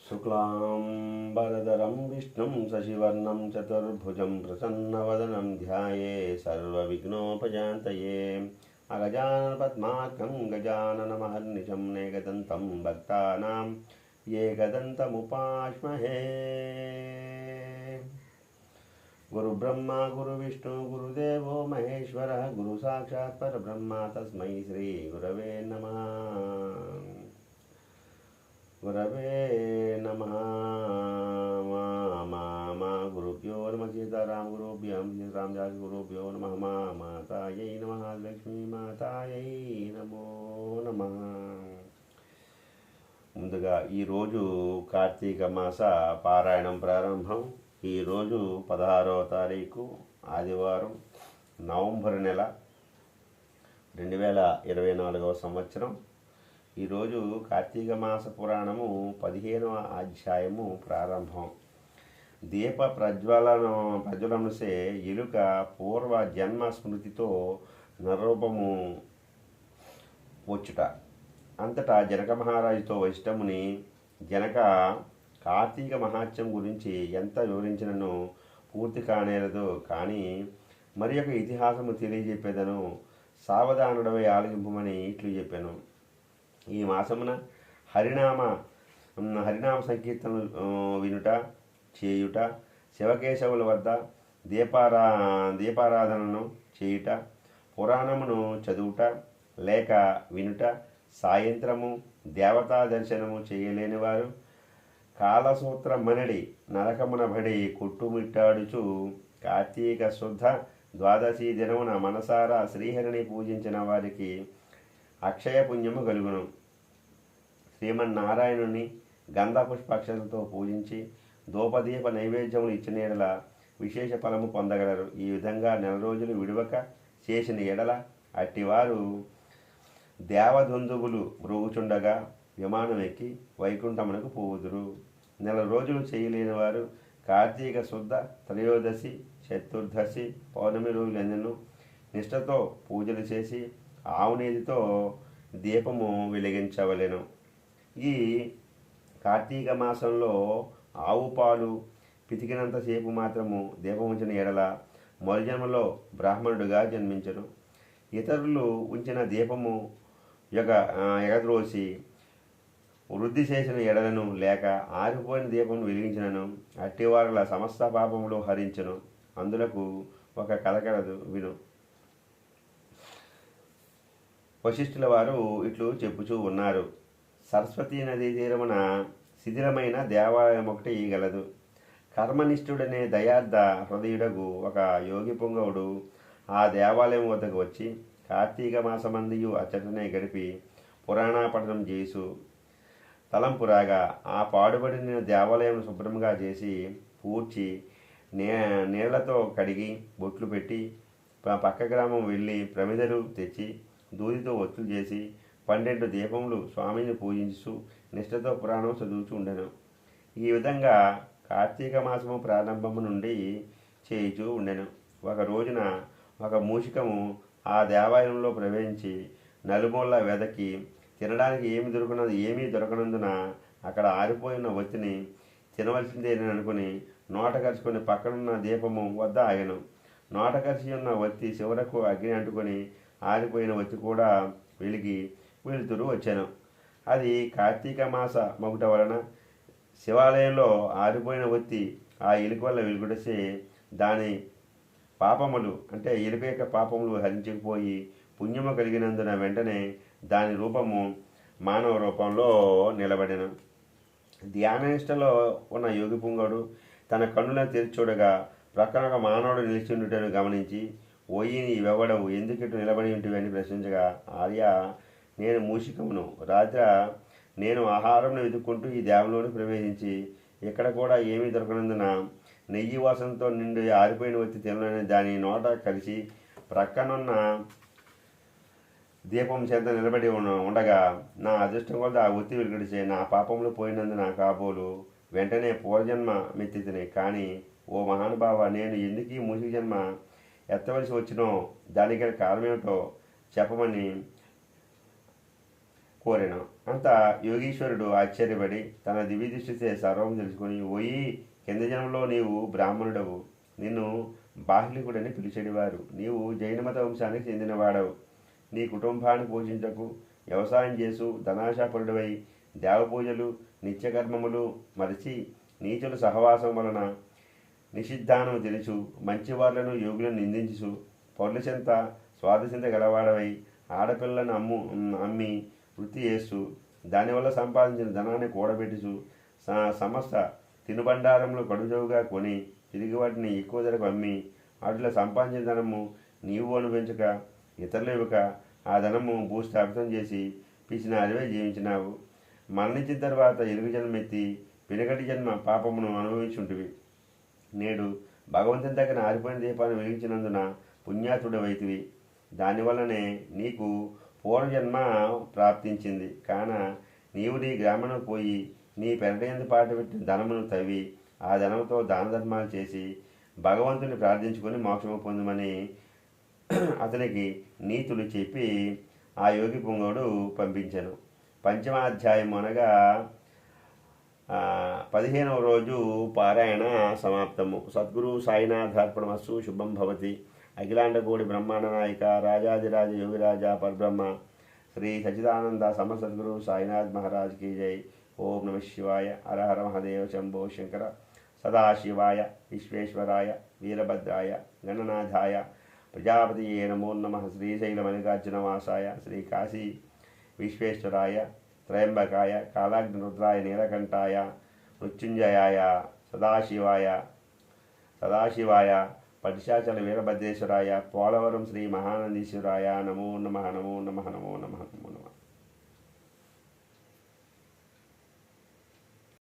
शुक्लांबरधरं विष्णुं शशिवर्णं चतुर्भुजं प्रसन्नवदनं ध्याये सर्वविघ्नोपशान्तये अगजाननपद्मार्कं गजाननमहर्निशं एकदन्तं भक्तानां एकदन्तमुपास्महे। गुरुब्रह्मा गुरुविष्णु गुरुदेवो महेश्वरः गुरुसाक्षात् परब्रह्म तस्मै श्रीगुरवे नमः। गुरवे नमः। गुरुभ्यो नमः। सीताराम गुरुभ्यो रामदास गुरुभ्यो नमः। मातायै नमः। लक्ष्मी मातायै नमो नमः। ముందుగా ఈరోజు కార్తీక మాస పారాయణం ప్రారంభం. ఈరోజు 16వ తారీఖు ఆదివారం, నవంబర్ నెల 2024 సంవత్సరం. ఈరోజు కార్తీక మాస పురాణము 15వ అధ్యాయము ప్రారంభం. దీప ప్రజ్వలనసే ఎలుక పూర్వ జన్మ స్మృతితో నరూపము వచ్చుట. అంతటా జనక మహారాజుతో వశిష్ఠముని, జనక, కార్తీక మహాత్మ్యం గురించి ఎంత వివరించినను పూర్తి కానేరదు, కానీ మరి యొక్క ఇతిహాసము తెలియజెప్పేదను, సావధానుడవై ఆలోచింపమని ఇట్లు చెప్పాను. ఈ మాసమున హరినామ సంకీర్తనలు వినుట, చేయుట, శివకేశవుల వద్ద దీపారాధనను చేయుట, పురాణమును చదువుట లేక వినుట, సాయంత్రము దేవతా దర్శనము చేయలేని వారు కాలసూత్ర మనడి నరకమున బడి కొట్టుమిట్టాడుచు కార్తీక శుద్ధ ద్వాదశి దినమున మనసారా శ్రీహరిని పూజించిన వారికి అక్షయ పుణ్యము కలుగును. శ్రీమన్నారాయణుని గంధ పుష్పాక్షలతో పూజించి ధూపదీప నైవేద్యములు ఇచ్చిన ఎడల విశేష ఫలము పొందగలరు. ఈ విధంగా నెల రోజులు విడువక చేసిన ఎడల అట్టివారు దేవదుందువులు మ్రోగుచుండగా విమానం ఎక్కి వైకుంఠమునకు పోవుదురు. నెల రోజులు చేయలేని వారు కార్తీక శుద్ధ త్రయోదశి, చతుర్దశి, పౌర్ణమి రోజులందరూ నిష్ఠతో పూజలు చేసి ఆవునేతితో దీపము వెలిగించవలెను. ఈ కార్తీక మాసంలో ఆవు పాలు పితికినంతసేపు మాత్రము దీపం ఉంచిన ఎడల మరుజన్మలో బ్రాహ్మణుడిగా జన్మించను. ఇతరులు ఉంచిన దీపము ఎగద్రోసి వృద్ధి చేసిన ఎడలను లేక ఆరిపోయిన దీపం వెలిగించినను అట్టివారుల సమస్త పాపములు హరించను. అందులకు ఒక కథ కలదు, విను. వశిష్ఠుల వారు ఇట్లు చెప్పుచూ ఉన్నారు. సరస్వతీ నదీ తీరమున శిథిలమైన దేవాలయం ఒకటి గలదు. కర్మనిష్ఠుడనే దయార్థ హృదయుడగు ఒక యోగి పుంగవుడు ఆ దేవాలయం వద్దకు వచ్చి కార్తీక మాసమందియు అచ్చటనే గడిపి పురాణ పఠనం చేసు తలంపురాగా ఆ పాడుబడిన దేవాలయం శుభ్రంగా చేసి పూడ్చి నీళ్లతో కడిగి బొట్లు పెట్టి పక్క గ్రామం వెళ్ళి ప్రమిదలు తెచ్చి దూదితో ఒత్తులు చేసి 12 దీపములు స్వామిని పూజించు నిష్ఠతో పురాణం చదువుతూ ఉండెను. ఈ విధంగా కార్తీక మాసము ప్రారంభము నుండి చేయుచూ ఉండెను. ఒక రోజున ఒక మూషికము ఆ దేవాలయంలో ప్రవేశించి నలుమూల వెదకి తినడానికి ఏమీ దొరకనందున అక్కడ ఆరిపోయిన ఒత్తిని తినవలసిందేనని అనుకుని నోట కరుచుకొని పక్కనున్న దీపము వద్ద ఆగెను. నోట కరిచి ఉన్న ఒత్తి చివరకు అగ్ని అంటుకొని ఆరిపోయిన ఒత్తి కూడా వెలుతురు వచ్చాను. అది కార్తీక మాస మగుట వలన శివాలయంలో ఆరిపోయిన ఒత్తి ఆ ఎలుక వల్ల వెలుగుడసే దాని పాపములు, అంటే ఎలుక యొక్క పాపములు హరించకపోయి పుణ్యము కలిగినందున వెంటనే దాని రూపము మానవ రూపంలో నిలబడెను. ధ్యాననిష్టలో ఉన్న యోగి పుంగవుడు తన కన్నులను తెరిచి చూడగా ప్రక్కన ఒక మానవుడు నిలిచిండుటను గమనించి, ఓయి నీవెవ్వడవు, ఎందుకిటు నిలబడి ఉంటివి అని ప్రశ్నించగా, ఆర్య, నేను మూషికమును. రాత్రి నేను ఆహారంను వెతుక్కుంటూ ఈ దేవంలోని ప్రవేశించి ఇక్కడ కూడా ఏమీ దొరకనందున నెయ్యి వాసనతో నిండి ఆరిపోయిన వచ్చి తినని దాని నోట కలిసి ప్రక్కనున్న దీపం చేత నిలబడి ఉండగా నా అదృష్టం కొద్ది ఆ ఒత్తి వెలుగడిచే నా పాపములు పోయినందున కాబోలు వెంటనే పూర్వజన్మ మెత్తితిని. కానీ ఓ మహానుభావ, నేను ఎందుకు ఈ మూషిక జన్మ ఎత్తవలసి వచ్చినో దానికి కారణమేమిటో చెప్పమని కోరాను. అంత యోగీశ్వరుడు ఆశ్చర్యపడి తన దివ్య దృష్టితే సర్వం తెలుసుకొని, ఓయి కింద జన్మలో నీవు బ్రాహ్మణుడవు, నిన్ను బాహ్లికుడని పిలిచెడివారు, నీవు జైనమత వంశానికి చెందినవాడవు, నీ కుటుంబాన్ని పోషించకు, వ్యవసాయం చేసు, ధనాశాపరుడివై దేవపూజలు నిత్యకర్మములు మరచి నీచుల సహవాసం వలన నిషిద్ధానము తెలుసు, మంచివాళ్లను యోగులను నిందించు, పొర్ల చెంత స్వాదచింత గలవాడవై ఆడపిల్లను అమ్మి వృత్తి చేస్తూ దానివల్ల సంపాదించిన ధనాన్ని కూడబెట్టుచు సమస్త తినుబండారంలో కడుజవుగా కొని తిరిగి వాటిని ఎక్కువ ధరకు అమ్మి వాటిలో సంపాదించిన ధనము నీవు అనుభవించక ఇతరులు ఇవ్వక ఆ ధనము భూస్థాపితం చేసి పిసినారివే జీవించినావు. మరణించిన తర్వాత ఎలుగు జన్మెత్తి వెనుకటి జన్మ పాపమును అనుభవించుంటివి. నేడు భగవంతుని దగ్గర ఆరిపోయిన దీపాన్ని వెలిగించినందున పుణ్యాతుడవైతివి. దానివల్లనే నీకు పూర్వజన్మ ప్రాప్తించింది. కాన నీవు నీ గ్రామను పోయి నీ పెరటయందు పాటుపెట్టిన ధనమును తవ్వి ఆ ధనంతో దాన ధర్మాలు చేసి భగవంతుని ప్రార్థించుకొని మోక్షము పొందమని అతనికి నీతులు చెప్పి ఆ యోగి పుంగవుడు పంపించను. పంచమాధ్యాయం అనగా 15వ రోజు పారాయణ సమాప్తము. సద్గురు సాయినాథార్పణమస్సు. శుభం భవతి. అఖిలాండకోటి బ్రహ్మాండ నాయక రాజాదిరాజ యోగిరాజ పరబ్రహ్మ శ్రీ సచిదానంద సమసద్గురు సాయినాథ్ మహారాజ్ కీ జై. ఓం నమ శివాయ. హర హర మహాదేవ శంభో శంకర. సదాశివాయ విశ్వేశ్వరాయ వీరభద్రాయ గణనాథాయ ప్రజాపతియే నమో నమః. శ్రీశైల మల్లికార్జునవాసాయ శ్రీ కాశీ విశ్వేశ్వరాయ త్రయంబకాయ కాలాగ్ని రుద్రాయ నీలకంఠాయ మృత్యుంజయాయ సదాశివాయ పటిశాచల వీరభద్రేశ్వరాయ పోలవరం శ్రీ మహానందీశ్వరాయ నమో నమః నమో నమః నమో నమః నమో నమః.